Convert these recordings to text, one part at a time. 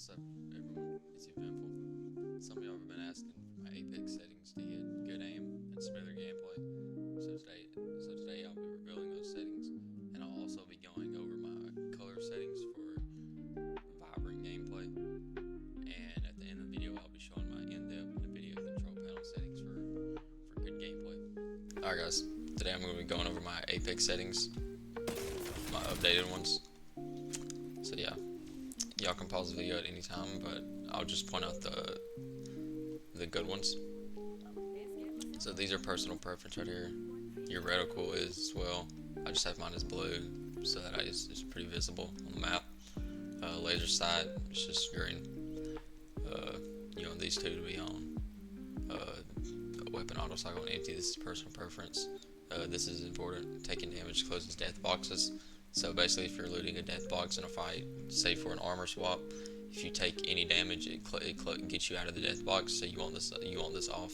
What's up, everyone? It's Eventful. Some of y'all have been asking for my Apex settings to get good aim and smoother gameplay. So today I'll be revealing those settings, and I'll also be going over my color settings for vibrant gameplay. And at the end of the video, I'll be showing my in-depth video control panel settings for good gameplay. Alright, guys. Today I'm going to be going over my Apex settings, my updated ones. So yeah. Y'all can pause the video at any time, but I'll just point out the good ones. So these are personal preference right here. Your reticle is as well. I just have mine as blue so that it's pretty visible on the map. Laser sight, it's just green. You want these two to be on. Weapon auto cycle and empty, this is personal preference. This is important. Taking damage closes death boxes. So basically, if you're looting a death box in a fight, say for an armor swap, if you take any damage, it gets you out of the death box. So you want this off.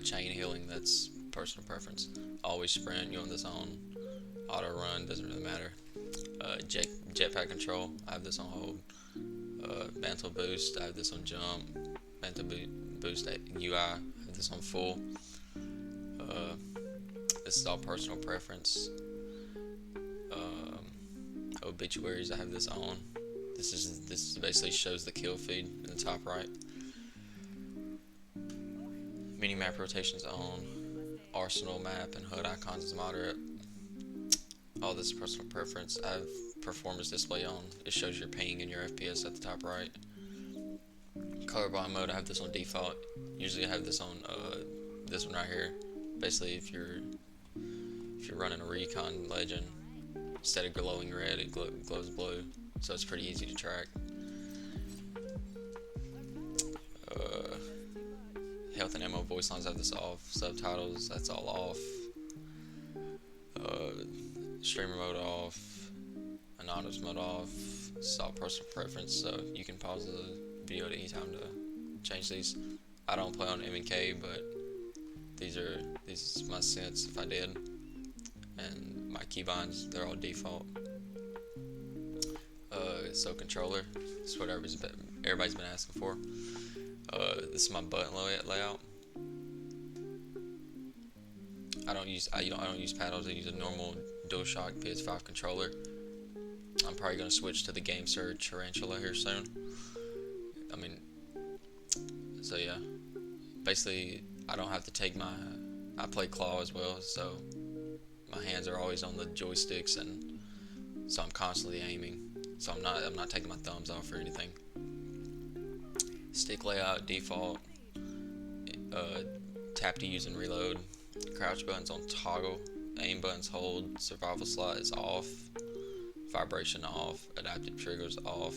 Chain healing, that's personal preference. Always sprint, you want this on. Auto run, doesn't really matter. Jetpack control, I have this on hold. Mantle boost, I have this on jump. Mantle boost at UI, I have this on full. This is all personal preference. Obituaries, I have this on. This basically shows the kill feed in the top right. Mini map rotations on. Arsenal map and HUD icons is moderate. All this is personal preference. I have performance display on. It shows your ping and your FPS at the top right. Colorblind mode, I have this on default. Usually I have this on this one right here. Basically, if you're running a recon legend, instead of glowing red, it glows blue, so it's pretty easy to track. Health and ammo voice lines, have this off. Subtitles, that's all off. Streamer mode off. Anonymous mode off. It's all personal preference, so you can pause the video at any time to change these. I don't play on M&K, but these is my sense if I did. And my keybinds, they're all default. So controller, this is what everybody's been asking for. This is my button layout. I don't use paddles. I use a normal DualShock PS5 controller. I'm probably gonna switch to the Game Surge Tarantula here soon. So yeah. Basically, I don't have to take I play claw as well, so my hands are always on the joysticks, and so I'm constantly aiming. So I'm not taking my thumbs off or anything. Stick layout default. Tap to use and reload. Crouch buttons on toggle. Aim buttons hold. Survival slot is off. Vibration off. Adaptive triggers off.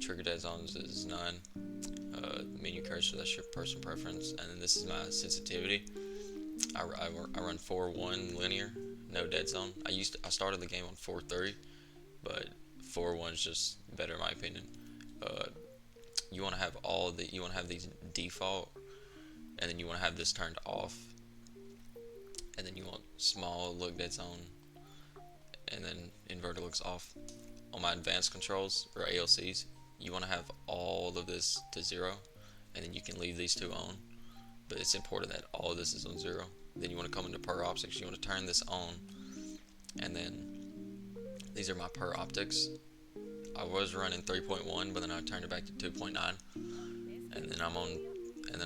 Trigger dead zones is none. Menu cursor, that's your personal preference. And then this is my sensitivity. I run 4:1 linear, no dead zone. I started the game on 4:30, but 4:1 is just better in my opinion. You want to have these default, and then you want to have this turned off, and then you want small look dead zone, and then inverted looks off. On my advanced controls or ALCs, you want to have all of this to 0, and then you can leave these two on. But it's important that all of this is on 0. Then you want to come into per optics, you want to turn this on, and then these are my per optics. I was running 3.1, but then I turned it back to 2.9, and then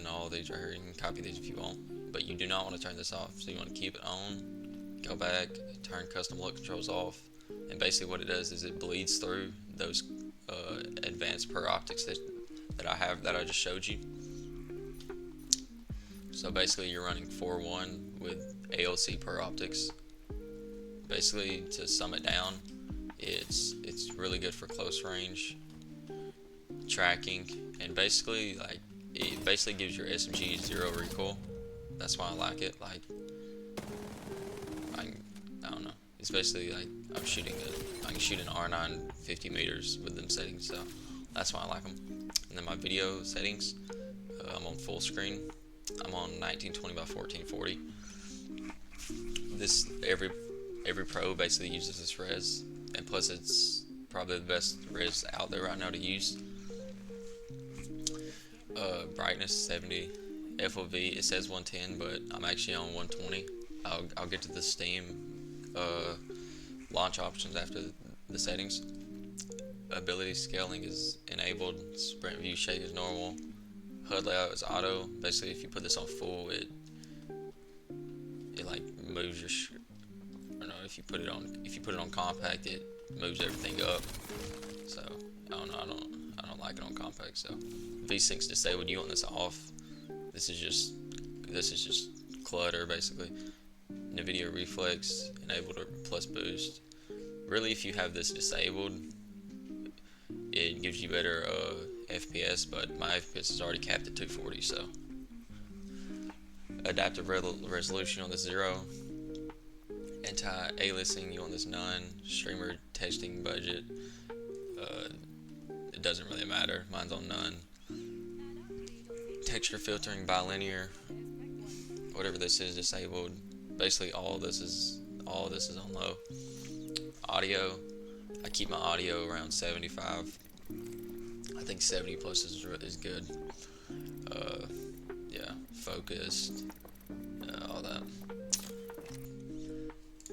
all of these right here, you can copy these if you want, but you do not want to turn this off. So you want to keep it on, go back, turn custom look controls off, and basically what it does is it bleeds through those advanced per optics that I just showed you. So basically you're running 4:1 with ALC per optics. Basically, to sum it down, it's really good for close range tracking, and basically it basically gives your SMG 0 recoil. That's why I like it. I don't know. It's basically like I can shoot an R9 50 meters with them settings, so that's why I like them. And then my video settings, I'm on full screen. I'm on 1920 by 1440. This every pro basically uses this res, and plus it's probably the best res out there right now to use. Brightness 70, FOV it says 110, but I'm actually on 120. I'll get to the Steam launch options after the settings. Ability scaling is enabled. Sprint view shake is normal. HUD layout is auto. Basically, if you put this on full, it like moves your. Or no, if you put it on compact, it moves everything up. So I don't know. I don't like it on compact. So VSync's disabled. You want this off. This is just clutter basically. NVIDIA reflex enabled or plus boost. Really, if you have this disabled, it gives you better FPS, but my FPS is already capped at 240. So adaptive resolution on this 0. Anti-aliasing, you want this none. Streamer testing budget, it doesn't really matter. Mine's on none. Texture filtering bilinear, whatever this is, disabled. Basically, all this is on low. Audio, I keep my audio around 75. I think 70 plus is good. Yeah, focused, all that.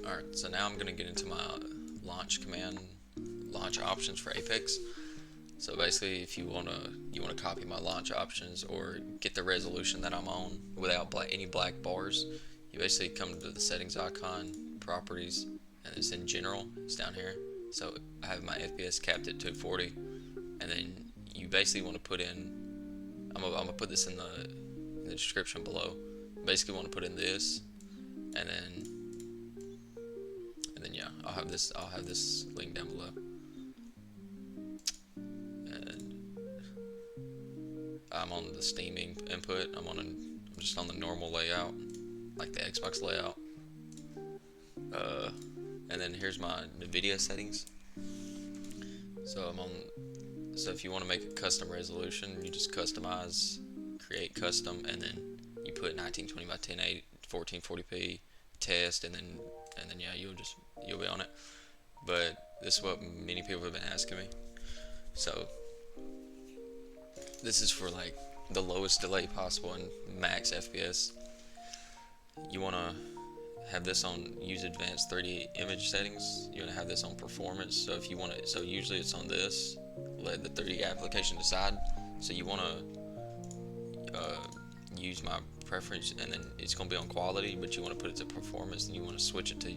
Alright, so now I'm going to get into my launch options for Apex. So basically, if you want to copy my launch options or get the resolution that I'm on without any black bars, you basically come to the settings icon, properties, and it's in general. It's down here. So I have my FPS capped at 240, and then you basically want to put in. I'm gonna put this in the description below. Basically, want to put in this, and then yeah, I'll have this link down below. And I'm on the Steam input. I'm just on the normal layout, like the Xbox layout. And then here's my NVIDIA settings. So if you want to make a custom resolution, you just customize, create custom, and then you put 1920 by 1080, 1440p, test, and then yeah, you'll be on it. But this is what many people have been asking me. So this is for like the lowest delay possible and max FPS. You want to have this on use advanced 3D image settings. You want to have this on performance. So if you want to, so usually it's on this. Let the 3D application decide. So you want to use my preference, and then it's going to be on quality, but you want to put it to performance, and you want to switch it to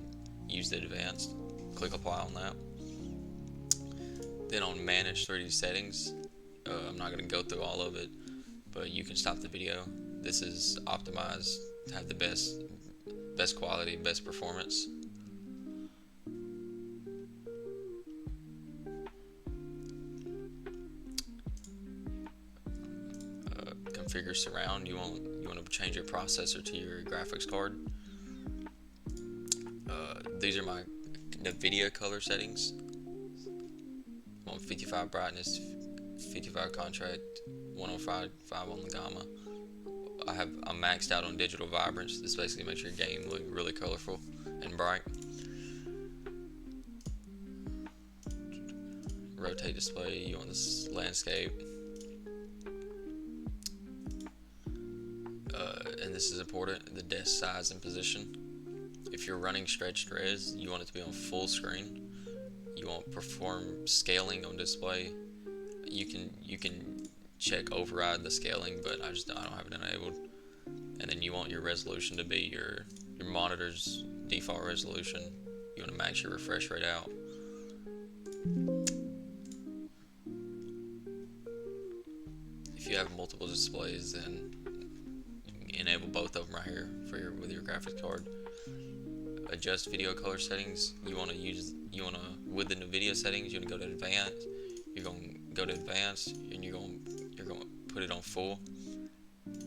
use the advanced. Click apply on that. Then on manage 3D settings, I'm not going to go through all of it, but you can stop the video. This is optimized to have the best quality, best performance. Configure surround. You want to change your processor to your graphics card. These are my NVIDIA color settings. I'm on 55 brightness, 55 contrast, 105 on the gamma. I'm maxed out on digital vibrance. This basically makes your game look really colorful and bright. Rotate display, you want this landscape. And this is important, the desk size and position. If you're running stretched res, you want it to be on full screen. You want perform scaling on display. You can check override the scaling, but I don't have it enabled. And then you want your resolution to be your monitor's default resolution. You want to max your refresh rate out. If you have multiple displays, then enable both of them right here with your graphics card. Adjust video color settings. With the NVIDIA settings, you want to go to advanced. You're going to go to advanced, and you're going to put it on full.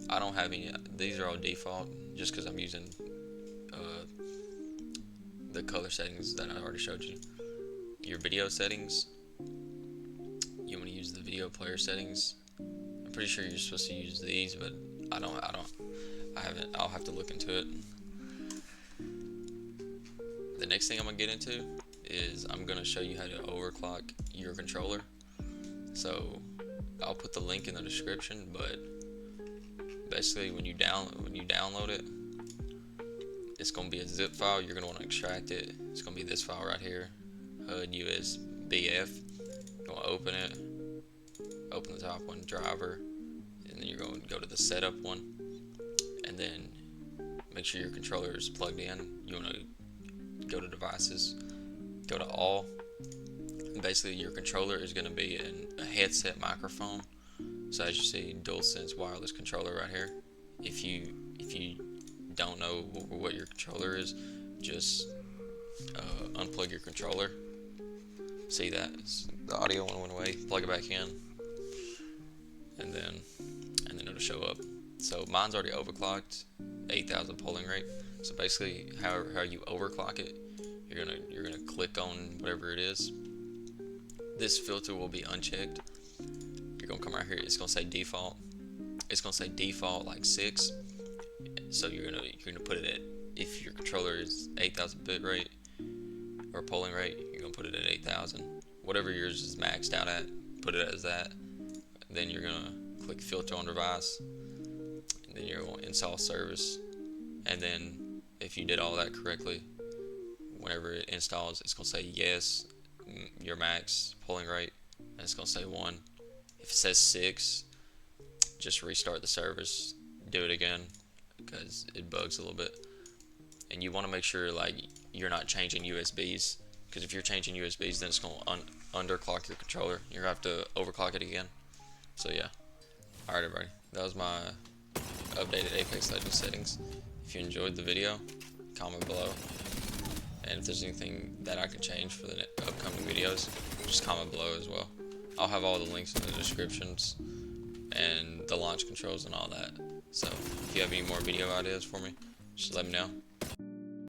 I don't have any. These are all default, just because I'm using the color settings that I already showed you. Your video settings. You want to use the video player settings. I'm pretty sure you're supposed to use these, but I haven't. I'll have to look into it. The next thing I'm gonna get into is I'm gonna show you how to overclock your controller. So I'll put the link in the description, but basically when you download it, it's gonna be a zip file. You're gonna want to extract it. It's gonna be this file right here, HUD USBF. You're gonna open it, open the top one, driver, and then you're going to go to the setup one, and then make sure your controller is plugged in. You want to go to devices, go to all, and basically your controller is going to be a headset microphone. So as you see, DualSense wireless controller right here. If you don't know what your controller is, just unplug your controller. See that the audio one went away. Plug it back in, and then it'll show up. So mine's already overclocked, 8,000 polling rate. So basically, how you overclock it, you're gonna click on whatever it is. This filter will be unchecked. You're gonna come right here. It's gonna say default. It's gonna say default like 6. So you're gonna put it at, if your controller is 8,000 bit rate or polling rate, you're gonna put it at 8,000. Whatever yours is maxed out at, put it as that. Then you're gonna click filter on device, and then you're going to install service. And then if you did all that correctly, whenever it installs, it's gonna say yes, your max polling rate, and it's gonna say 1. If it says 6, just restart the service, do it again, because it bugs a little bit. And you want to make sure like you're not changing USBs, because if you're changing USBs, then it's going to underclock your controller. You're going to have to overclock it again. So yeah. Alright everybody, that was my updated Apex Legends settings. If you enjoyed the video, comment below. And if there's anything that I can change for the upcoming videos, just comment below as well. I'll have all the links in the descriptions and the launch controls and all that. So if you have any more video ideas for me, just let me know.